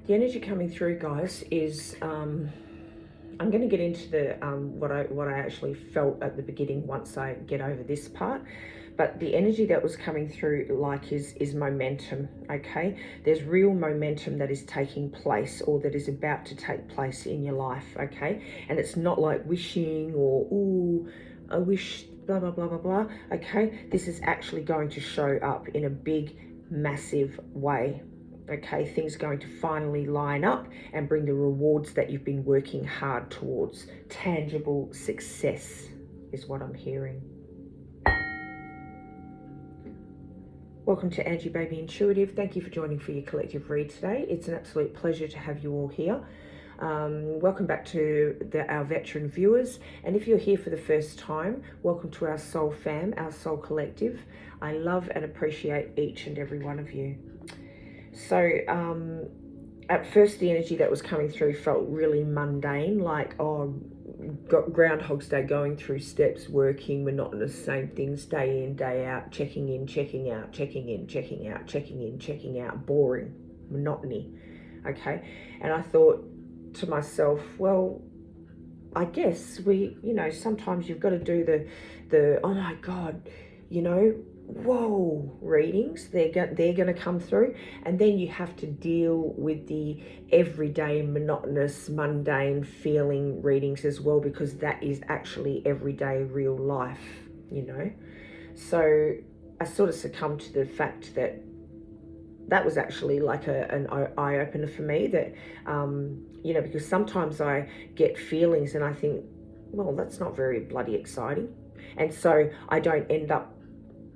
The energy coming through, guys, is I'm going to get into the what I actually felt at the beginning once I get over this part. But the energy that was coming through, like, is momentum. Okay, there's real momentum that is taking place, or that is about to take place in your life. Okay, and it's not like wishing or ooh, I wish blah blah blah blah blah. Okay, this is actually going to show up in a big, massive way. Okay, things are going to finally line up and bring the rewards that you've been working hard towards. Tangible success is what I'm hearing. Welcome to Angie Baby Intuitive. Thank you for joining for your collective read today. It's an absolute pleasure to have you all here. Welcome back to our veteran viewers. And if you're here for the first time, welcome to our soul fam, our soul collective. I love and appreciate each and every one of you. So at first, the energy that was coming through felt really mundane, like, oh, got Groundhog's Day, going through steps, working monotonous, same things day in, day out, checking in, checking out, checking in, checking out, checking in, checking out, boring, monotony. Okay, and I thought to myself, well, I guess sometimes you've got to do the oh my God, whoa readings. They're going to come through, and then you have to deal with the everyday monotonous mundane feeling readings as well, because that is actually everyday real life. So I sort of succumbed to the fact that was actually like an eye-opener for me, that because sometimes I get feelings and I think, well, that's not very bloody exciting, and so I don't end up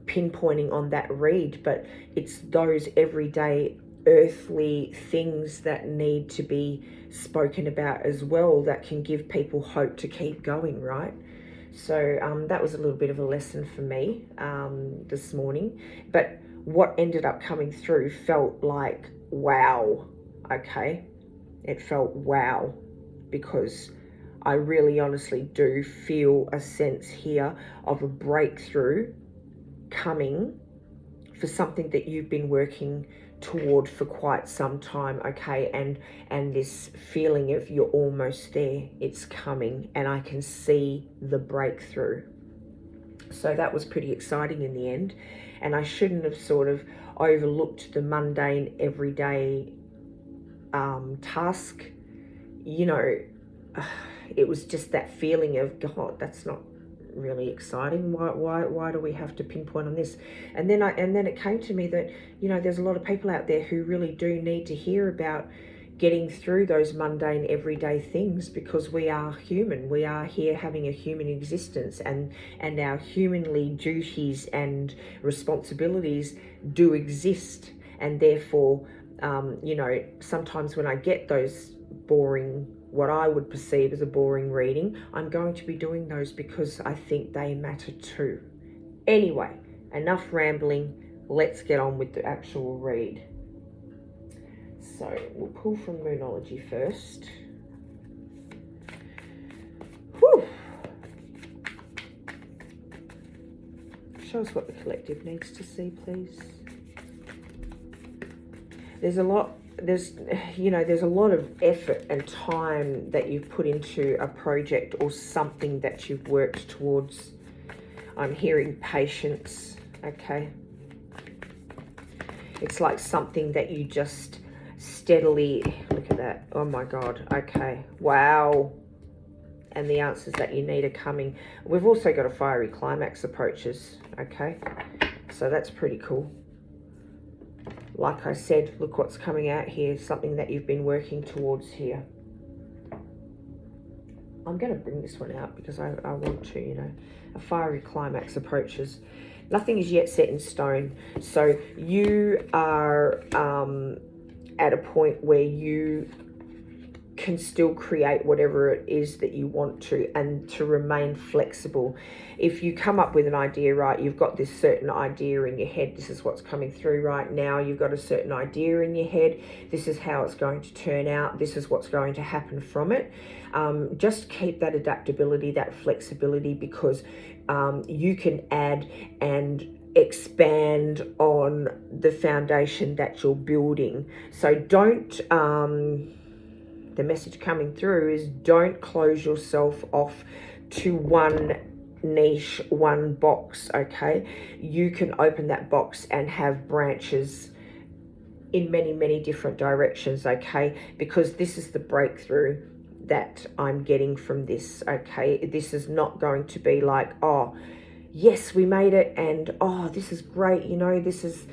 pinpointing on that read, but it's those everyday earthly things that need to be spoken about as well, that can give people hope to keep going, right? So that was a little bit of a lesson for me this morning. But what ended up coming through felt like wow. Okay, it felt wow, because I really honestly do feel a sense here of a breakthrough coming for something that you've been working toward for quite some time. Okay, and this feeling of you're almost there, it's coming, and I can see the breakthrough. So that was pretty exciting in the end, and I shouldn't have sort of overlooked the mundane everyday task. It was just that feeling of, God, that's not really exciting. Why do we have to pinpoint on this? And then it came to me that there's a lot of people out there who really do need to hear about getting through those mundane everyday things, because we are human. We are here having a human existence, and our humanly duties and responsibilities do exist, and therefore sometimes when I get those boring, what I would perceive as a boring reading, I'm going to be doing those because I think they matter too. Anyway, enough rambling. Let's get on with the actual read. So we'll pull from Moonology first. Whew. Show us what the collective needs to see, please. There's a lot of effort and time that you've put into a project or something that you've worked towards. I'm hearing patience. Okay, it's like something that you just steadily, look at that, oh my God, okay, wow. And the answers that you need are coming. We've also got a fiery climax approaches. Okay, so that's pretty cool. Like I said, look what's coming out here, something that you've been working towards here. I'm going to bring this one out because I want to, a fiery climax approaches. Nothing is yet set in stone. So you are at a point where you can still create whatever it is that you want to, and to remain flexible. If you come up with an idea, right, you've got this certain idea in your head, this is what's coming through right now, you've got a certain idea in your head, this is how it's going to turn out, this is what's going to happen from it. Just keep that adaptability, that flexibility, because you can add and expand on the foundation that you're building. So don't, the message coming through is don't close yourself off to one niche, one box, okay? You can open that box and have branches in many, many different directions, okay? Because this is the breakthrough that I'm getting from this, okay? This is not going to be like, oh, yes, we made it, and oh, this is great, you know, this is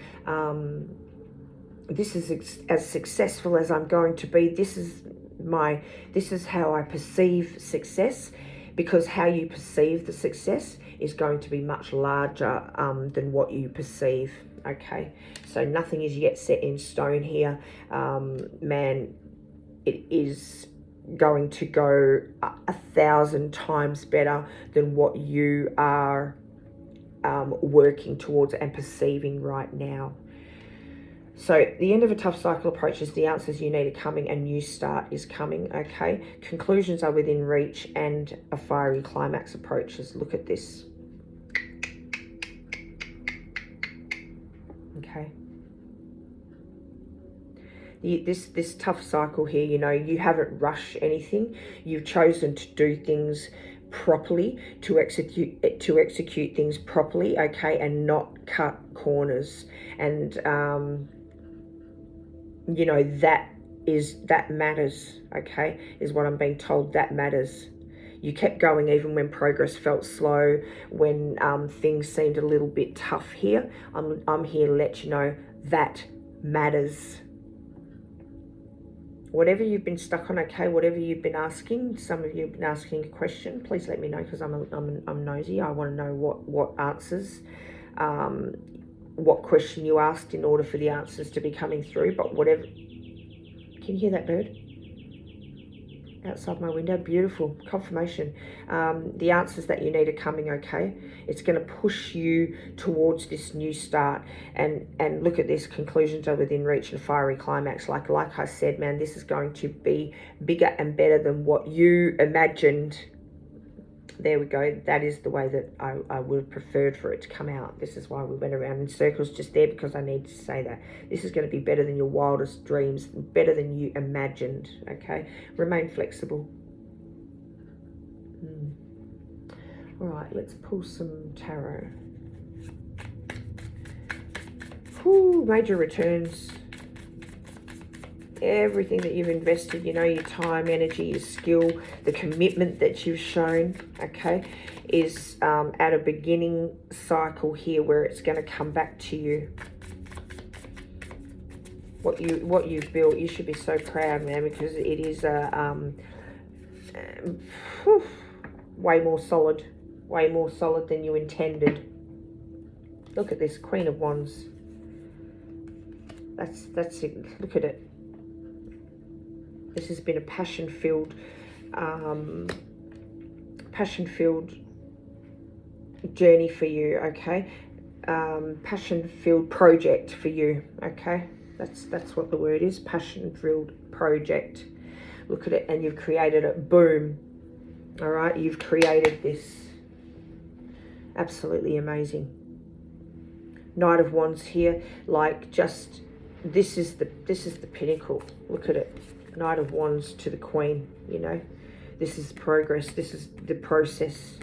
as successful as I'm going to be. This is how I perceive success, because how you perceive the success is going to be much larger than what you perceive, okay? So nothing is yet set in stone here. Man, it is going to go 1,000 times better than what you are working towards and perceiving right now. So the end of a tough cycle approaches, the answers you need are coming, a new start is coming, okay? Conclusions are within reach and a fiery climax approaches. Look at this. Okay. This tough cycle here, you know, you haven't rushed anything. You've chosen to do things properly, to execute things properly, okay, and not cut corners. And you know, that matters, okay, is what I'm being told. That matters. You kept going even when progress felt slow, when things seemed a little bit tough here. I'm here to let you know that matters. Whatever you've been stuck on, okay, whatever you've been asking, some of you have been asking a question, please let me know, because I'm nosy. I want to know what answers, what question you asked in order for the answers to be coming through. But whatever, can you hear that bird outside my window? Beautiful confirmation. The answers that you need are coming, okay? It's going to push you towards this new start. And look at this, conclusions are within reach and fiery climax. Like I said, man, this is going to be bigger and better than what you imagined. There we go. That is the way that I would have preferred for it to come out. This is why we went around in circles just there, because I need to say that. This is going to be better than your wildest dreams, better than you imagined, okay? Remain flexible. All right, let's pull some tarot. Whew, major returns. Everything that you've invested, you know, your time, energy, your skill, the commitment that you've shown, okay, is at a beginning cycle here where it's going to come back to you. What you've built, you should be so proud, man, because it is way more solid than you intended. Look at this, Queen of Wands. That's it. Look at it. This has been a passion-filled journey for you, okay? Passion-filled project for you, okay? That's what the word is, passion-filled project. Look at it, and you've created it. Boom. All right, you've created this. Absolutely amazing. Knight of Wands here, like just this is the pinnacle. Look at it. Knight of Wands to the Queen, you know. This is progress. This is the process.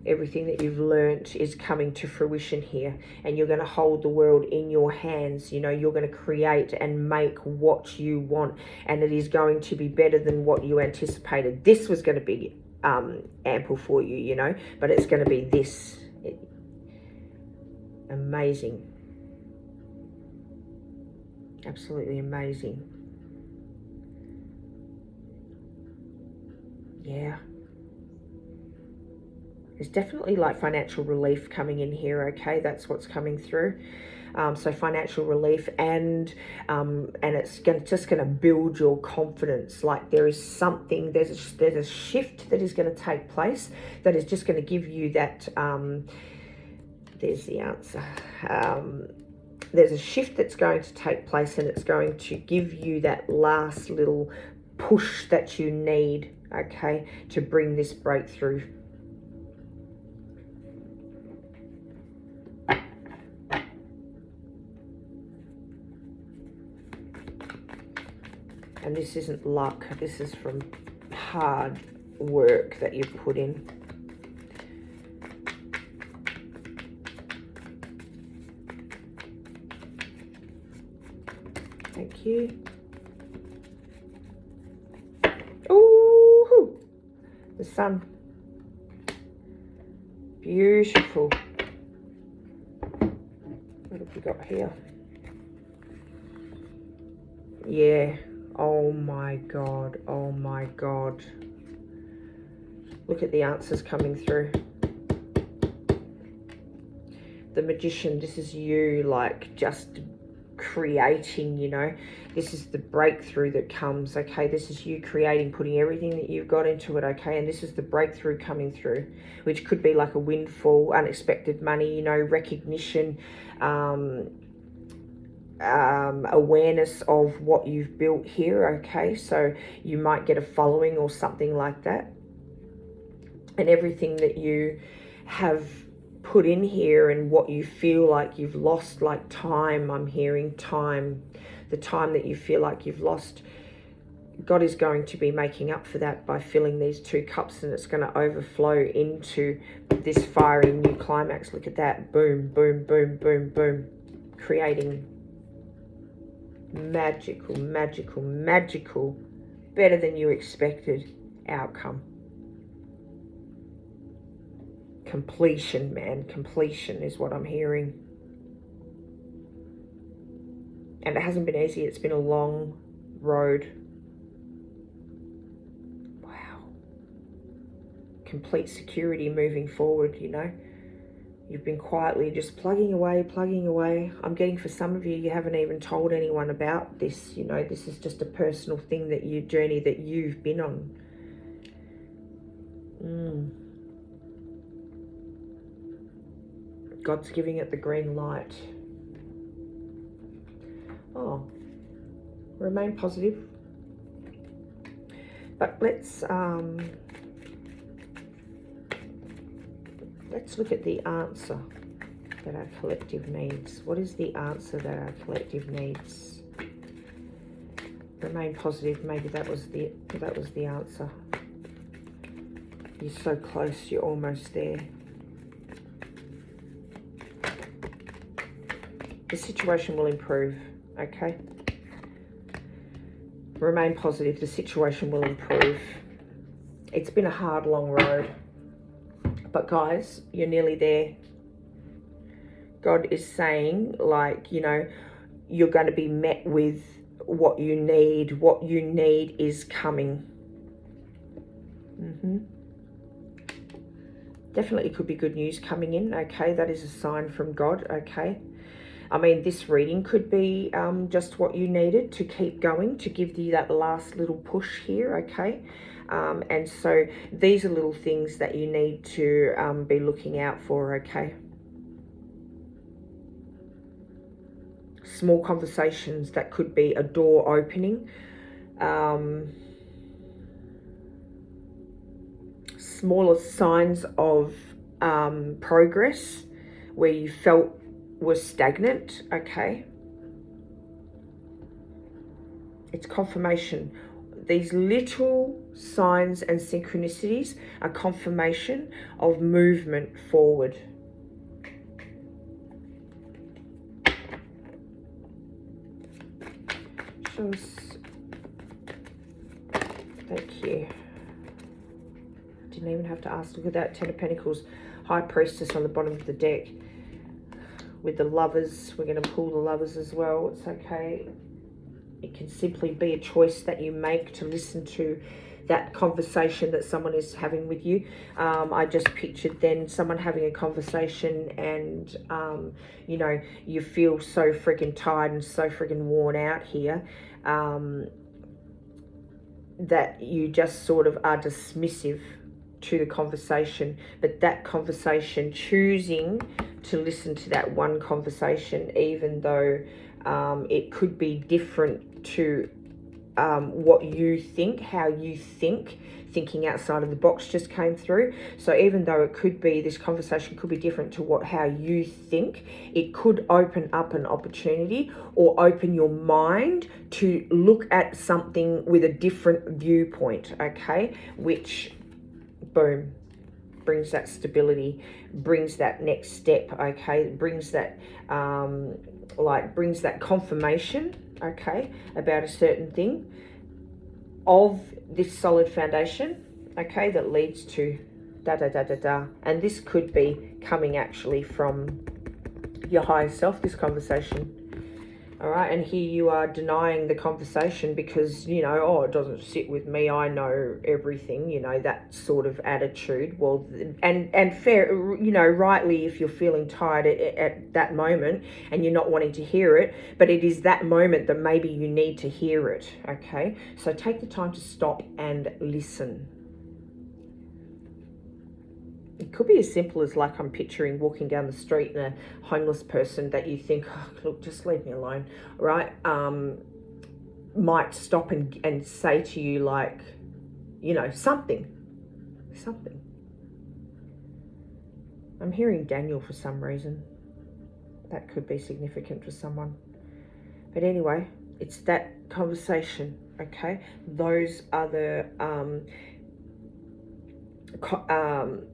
Everything that you've learnt is coming to fruition here, and you're going to hold the world in your hands. You know, you're going to create and make what you want, and it is going to be better than what you anticipated. This was going to be ample for you, you know, but it's going to be this. Amazing. Absolutely amazing. Yeah. There's definitely like financial relief coming in here, okay? That's what's coming through. So financial relief, and it's just going to build your confidence. Like there is something, there's a shift that is going to take place that is just going to give you that, there's the answer. There's a shift that's going to take place, and it's going to give you that last little push that you need, okay, to bring this breakthrough. And this isn't luck. This is from hard work that you put in. Thank you. Ooh, the sun. Beautiful. What have we got here? Yeah. Oh my God. Oh my God. Look at the answers coming through. The Magician, this is you, like, just creating, you know. This is the breakthrough that comes, okay? This is you creating, putting everything that you've got into it, okay? And this is the breakthrough coming through, which could be like a windfall, unexpected money, you know, recognition, awareness of what you've built here, okay? So you might get a following or something like that. And everything that you have put in here and what you feel like you've lost, like time, I'm hearing time, the time that you feel like you've lost, God is going to be making up for that by filling these 2 cups, and it's going to overflow into this fiery new climax. Look at that. Boom, boom, boom, boom, boom. Creating magical, magical, magical, better than you expected outcome. Completion, man. Completion is what I'm hearing. And it hasn't been easy. It's been a long road. Wow. Complete security moving forward, you know. You've been quietly just plugging away, plugging away. I'm getting, for some of you, you haven't even told anyone about this, you know. This is just a personal thing that you, journey that you've been on. God's giving it the green light. Oh, remain positive. But let's look at the answer that our collective needs. What is the answer that our collective needs? Remain positive. Maybe that was the answer. You're so close. You're almost there. The situation will improve, okay? Remain positive. The situation will improve. It's been a hard, long road. But guys, you're nearly there. God is saying, like, you know, you're going to be met with what you need. What you need is coming. Definitely could be good news coming in, okay? That is a sign from God, okay? I mean, this reading could be just what you needed to keep going, to give you that last little push here, okay? And so these are little things that you need to be looking out for, okay? Small conversations that could be a door opening. Smaller signs of progress where you felt was stagnant, okay? It's confirmation. These little signs and synchronicities are confirmation of movement forward. Show us. Thank you. Didn't even have to ask. Look at that, 10 of Pentacles, High Priestess on the bottom of the deck. With the Lovers, we're going to pull the Lovers as well. It's okay. It can simply be a choice that you make to listen to that conversation that someone is having with you. I just pictured then someone having a conversation and, you know, you feel so freaking tired and so freaking worn out here that you just sort of are dismissive to the conversation. But that conversation, choosing to listen to that one conversation, even though it could be different to what you think, how you think. Thinking outside of the box just came through. So even though it could be, this conversation could be different to how you think, it could open up an opportunity or open your mind to look at something with a different viewpoint, okay? Which, boom, brings that stability, brings that next step, okay? Brings that, brings that confirmation, okay, about a certain thing of this solid foundation, okay, that leads to da-da-da-da-da. And this could be coming actually from your higher self, this conversation. All right, and here you are denying the conversation because, you know, oh, it doesn't sit with me, I know everything, you know, that sort of attitude. Well, and fair, you know, rightly, if you're feeling tired at that moment and you're not wanting to hear it, but it is that moment that maybe you need to hear it, okay? So take the time to stop and listen. It could be as simple as, like, I'm picturing walking down the street and a homeless person that you think, oh, look, just leave me alone, right? Might stop and say to you, like, you know, something. I'm hearing Daniel for some reason. That could be significant for someone. But anyway, it's that conversation, okay? Those are the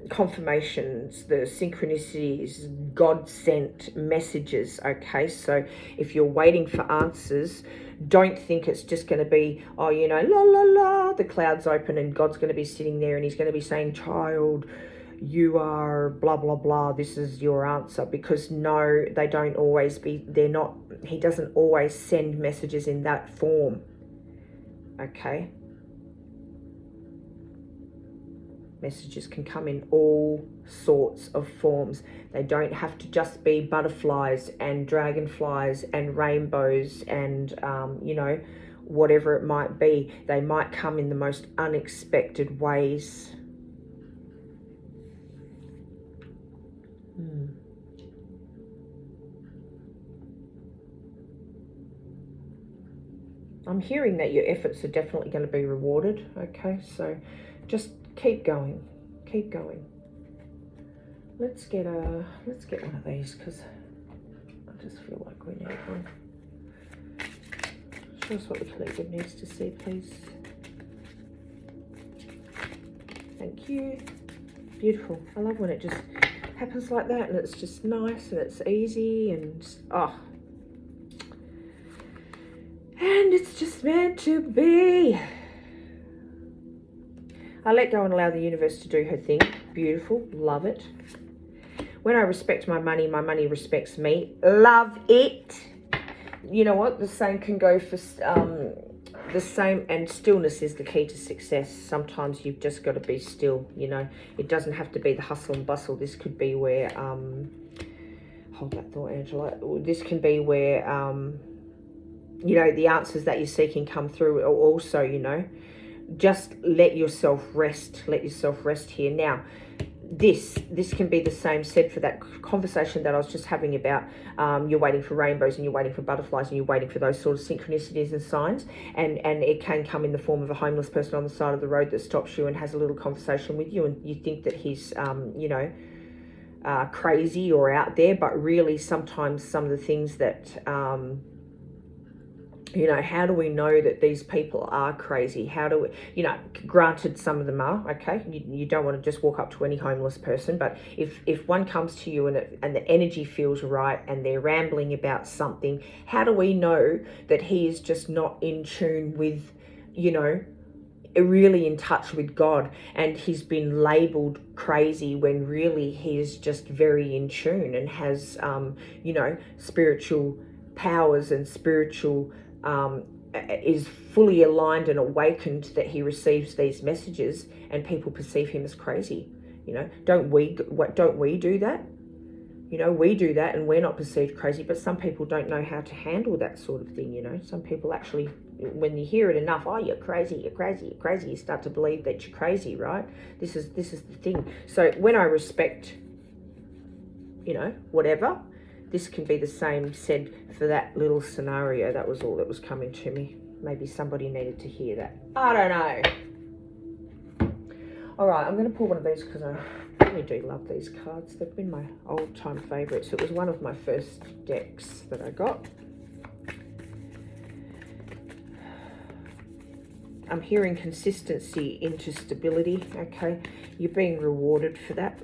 confirmations, the synchronicities, God-sent messages, okay? So if you're waiting for answers, don't think it's just going to be, oh, you know, la la la, the clouds open and God's going to be sitting there and he's going to be saying, child, you are blah blah blah, this is your answer. Because no, they don't always be, they're not, he doesn't always send messages in that form, okay? Messages can come in all sorts of forms. They don't have to just be butterflies and dragonflies and rainbows and, you know, whatever it might be. They might come in the most unexpected ways. I'm hearing that your efforts are definitely going to be rewarded, okay? So just keep going. Let's get one of these because I just feel like we need one. Show us what the collective needs to see, please. Thank you. Beautiful. I love when it just happens like that and it's just nice and it's easy and and it's just meant to be. I let go and allow the universe to do her thing. Beautiful. Love it. When I respect my money respects me. Love it. You know what? The same can go for the same, and stillness is the key to success. Sometimes you've just got to be still, you know. It doesn't have to be the hustle and bustle. This could be where, hold that thought, Angela. This can be where, you know, the answers that you're seeking come through also, you know. Just let yourself rest. Let yourself rest here. Now, this can be the same said for that conversation that I was just having about you're waiting for rainbows and you're waiting for butterflies and you're waiting for those sort of synchronicities and signs, and it can come in the form of a homeless person on the side of the road that stops you and has a little conversation with you, and you think that he's you know, crazy or out there, but really sometimes some of the things that you know, how do we know that these people are crazy? How do we, you know, granted some of them are, okay? You don't want to just walk up to any homeless person, but if one comes to you and the energy feels right and they're rambling about something, how do we know that he is just not in tune with, you know, really in touch with God, and he's been labeled crazy when really he is just very in tune and has, you know, spiritual powers and spiritual is fully aligned and awakened, that he receives these messages and people perceive him as crazy. You know, don't we do that? You know, we do that and we're not perceived crazy, but some people don't know how to handle that sort of thing. You know, some people actually, when you hear it enough, oh, you're crazy, you start to believe that you're crazy, right? This is the thing. So when I respect, you know, whatever, this can be the same said for that little scenario. That was all that was coming to me. Maybe somebody needed to hear that. I don't know. All right, I'm going to pull one of these because I really do love these cards. They've been my old-time favourites. It was one of my first decks that I got. I'm hearing consistency into stability, okay? You're being rewarded for that.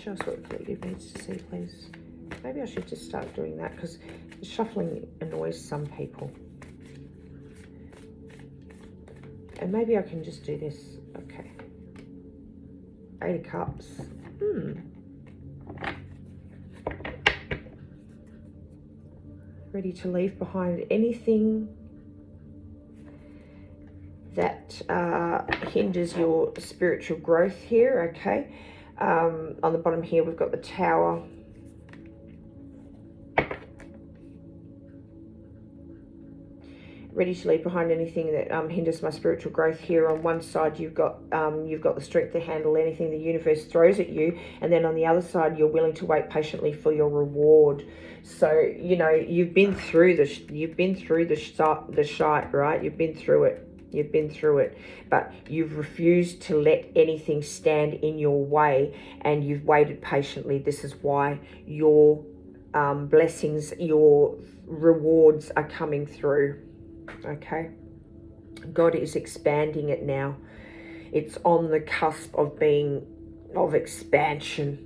Show us what the collective needs to see, please. Maybe I should just start doing that because shuffling annoys some people. And maybe I can just do this. Okay. 8 of Cups. Ready to leave behind anything that hinders your spiritual growth here, okay? On the bottom here, we've got the Tower. Ready to leave behind anything that hinders my spiritual growth here. On one side, you've got the strength to handle anything the universe throws at you, and then on the other side, you're willing to wait patiently for your reward. So you know you've been through the shite, right? You've been through it, but you've refused to let anything stand in your way, and you've waited patiently. This is why your blessings, your rewards are coming through. Okay, God is expanding it now. It's on the cusp of expansion,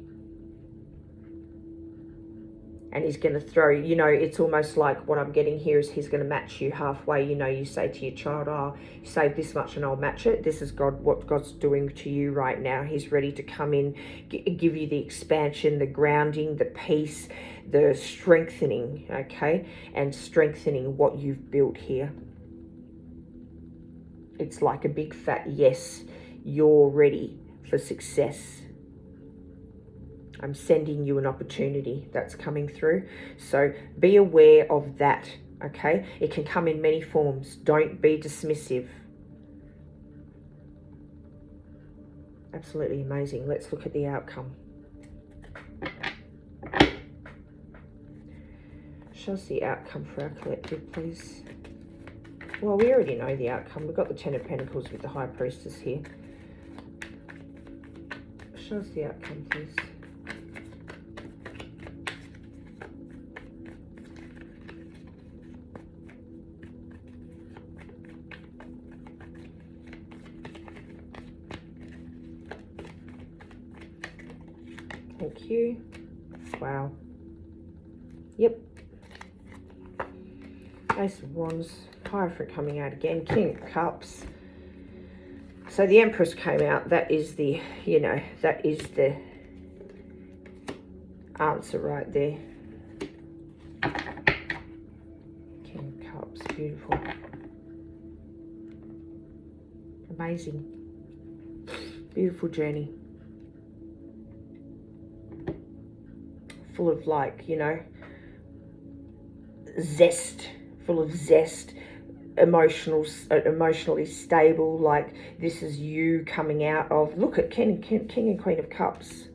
and he's going to throw, you know, it's almost like what I'm getting here is he's going to match you halfway. You know, you say to your child, oh, you save this much and I'll match it. This is God, what God's doing to you right now. He's ready to come in, give you the expansion, the grounding, the peace, the strengthening, okay, and strengthening what you've built here. It's like a big fat yes, you're ready for success. I'm sending you an opportunity that's coming through. So be aware of that, okay? It can come in many forms. Don't be dismissive. Absolutely amazing. Let's look at the outcome. Show us the outcome for our collective, please. Well, we already know the outcome. We've got the 10 of Pentacles with the High Priestess here. Show us the outcome, please. Thank you. Wow. Yep. Ace of Wands. Hierophant coming out again. King of Cups. So the Empress came out. That is the, you know, that is the answer right there. King of Cups. Beautiful. Amazing. Beautiful journey. Full of, like, you know, zest. Full of zest. Emotionally stable. Like, this is you coming out of, look at King and Queen of Cups.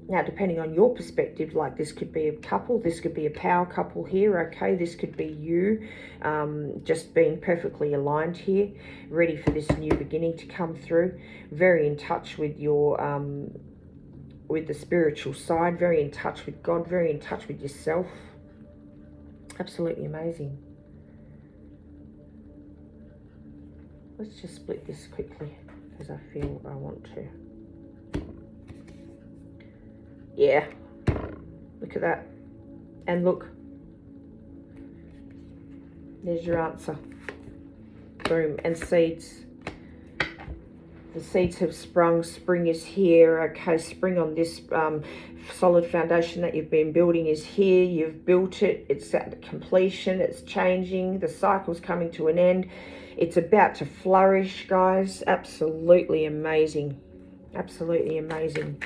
Now, depending on your perspective, like, this could be a couple, this could be a power couple here, okay? This could be you just being perfectly aligned here, ready for this new beginning to come through, very in touch with your with the spiritual side, very in touch with God, very in touch with yourself. Absolutely amazing. Let's just split this quickly because I feel I want to. Yeah, look at that. And look, there's your answer. Boom. And seeds. The seeds have sprung. Spring is here. Okay, spring on this solid foundation that you've been building is here. You've built it. It's at completion. It's changing. The cycle's coming to an end. It's about to flourish, guys. Absolutely amazing. Absolutely amazing.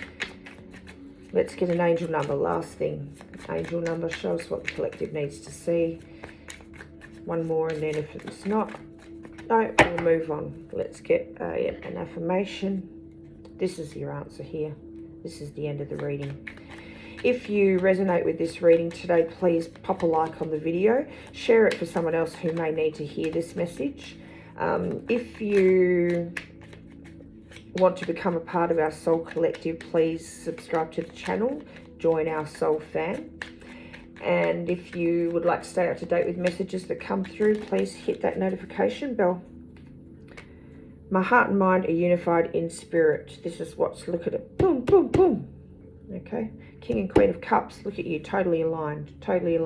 Let's get an angel number. Last thing. Angel number. Show us what the collective needs to see. One more, and then if it's not, No, we'll move on. Let's get an affirmation. This is your answer here. This is the end of the reading. If you resonate with this reading today, please pop a like on the video. Share it for someone else who may need to hear this message. If you want to become a part of our Soul Collective, please subscribe to the channel. Join our Soul Fam. And if you would like to stay up to date with messages that come through, please hit that notification bell. My heart and mind are unified in spirit. This is what's, look at it. Boom, boom, boom. Okay. King and Queen of Cups, look at you. Totally aligned, totally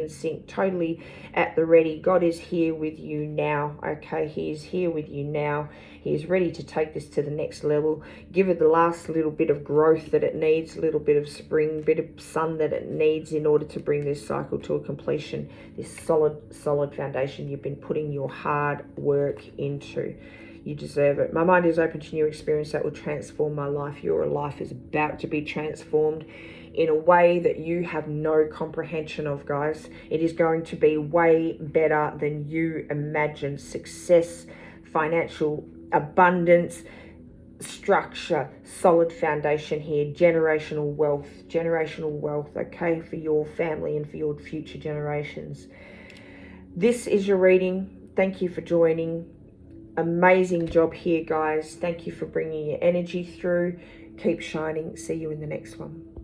in sync, totally at the ready. God is here with you now. Okay. He is here with you now. He is ready to take this to the next level. Give it the last little bit of growth that it needs, a little bit of spring, bit of sun that it needs in order to bring this cycle to a completion. This solid foundation you've been putting your hard work into. You deserve it. My mind is open to new experience that will transform my life. Your life is about to be transformed in a way that you have no comprehension of, guys. It is going to be way better than you imagine. Success, financial abundance, structure, solid foundation here, generational wealth, okay, for your family and for your future generations. This is your reading. Thank you for joining. Amazing job here, guys. Thank you for bringing your energy through. Keep shining. See you in the next one.